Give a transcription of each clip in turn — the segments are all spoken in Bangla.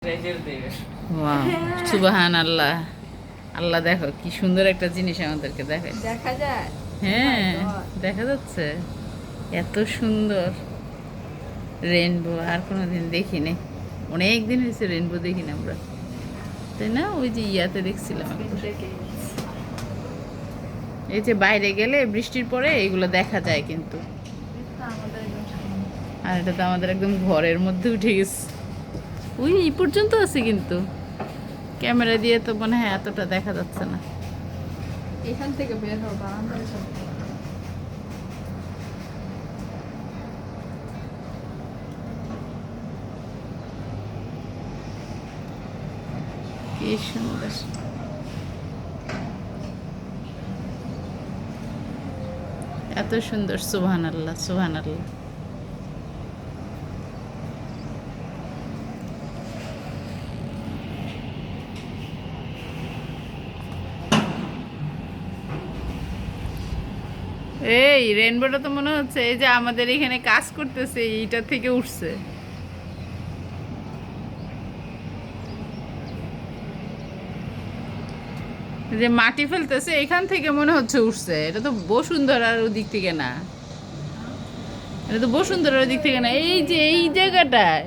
ওয়াও সুবহানাল্লাহ। আল্লাহ দেখো কি সুন্দর একটা জিনিস আমাদেরকে দেখায়। দেখা যায়? হ্যাঁ দেখা যাচ্ছে, এত সুন্দর রেইনবো আর কোনোদিন দেখিনি। অনেক দিন হয়েছে রেইনবো দেখি না আমরা, তাই না? ওই যে ইয়াতে দেখছিলাম একবার। এই যে বাইরে গেলে বৃষ্টির পরে এগুলো দেখা যায় কিন্তু, আর এটা তো আমাদের একদম ঘরের মধ্যে উঠে গেছে। ওই এই পর্যন্ত আছে কিন্তু ক্যামেরা দিয়ে তো মনে হয় এতটা দেখা যাচ্ছে না। এখান থেকে বের হও, বারান্দায় যাও। কি সুন্দর। এত সুন্দর, সুবহানাল্লাহ সুবহানাল্লাহ। এই রেইনবোটা তো মনে হচ্ছে এই যে আমাদের এখানে কাজ করতেছে এইটা থেকে উঠছে। যে মাটি ফেলতেছে এখান থেকে মনে হচ্ছে উঠছে। এটা তো বসুন্ধরার ওদিক থেকে না, এটা তো বসুন্ধরার ওদিক থেকে না, এই যে এই জায়গাটায়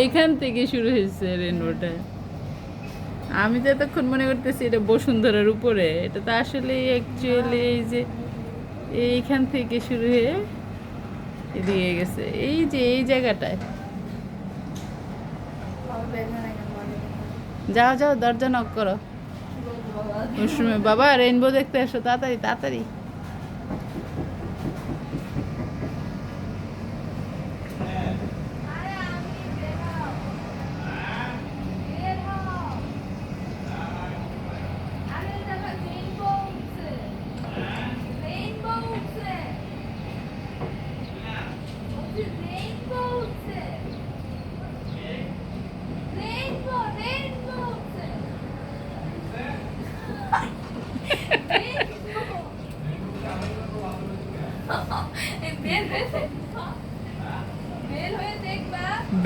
এইখান থেকে শুরু হয়েছে রেইনবোটা। আমি তো এতক্ষণ মনে করতেছি এটা বসুন্ধরার উপরে, এটা তো আসলে অ্যাকচুয়ালি এই যে এইখান থেকে শুরু হয়ে এদিকে গেছে, এই যে এই জায়গাটায়। যাও যাও দরজা নক করো। মৌসুমে বাবা রেইনবো দেখতে এসো, তাড়াতাড়ি তাড়াতাড়ি।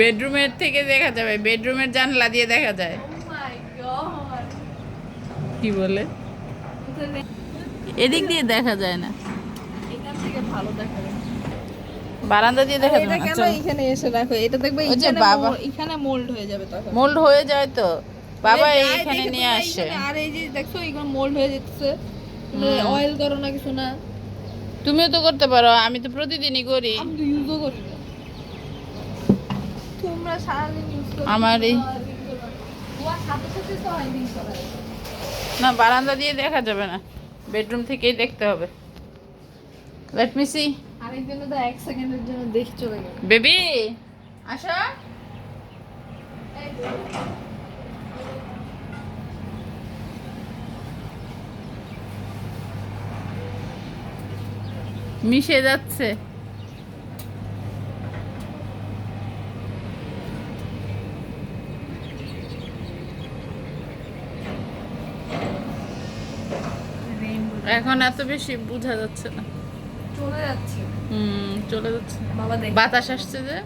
বেডরুমের থেকে দেখা যাবে, বেডরুমের জানলা দিয়ে দেখা যায়। কি বলে এদিক দিয়ে দেখা যায় না, এখান থেকে ভালো দেখা যায়। বারান্দা দিয়ে দেখা যায় না। কেন এখানে এসে রাখো? এটা দেখবে এখানে মোল্ড হয়ে যাবে, তখন মোল্ড হয়ে যায় তো বাবা এইখানে নিয়ে আসে। আর এই যে দেখছো এগুলো মোল্ড হয়ে যাচ্ছে, অয়েল করো না কিছু না। তুমিও তো করতে পারো, আমি তো প্রতিদিনই করি। আমি তো ইউজও করি না। তোমরা সারাদিন ইউজ করো। আমার এই ওয়া সাথে সাথে তো হয় দিন করা। না বারান্দা দিয়ে দেখা যাবে না, বেডরুম থেকেই দেখতে হবে। Let me see. আরেকজন তো 1 সেকেন্ডের জন্য দেখে চলে গেল। বেবি আসো। মিশে যাচ্ছে। এখন এত বেশি বোঝা যাচ্ছে না, চলে যাচ্ছে। চলে যাচ্ছে। বাবা দেখ, বাতাস আসছে যে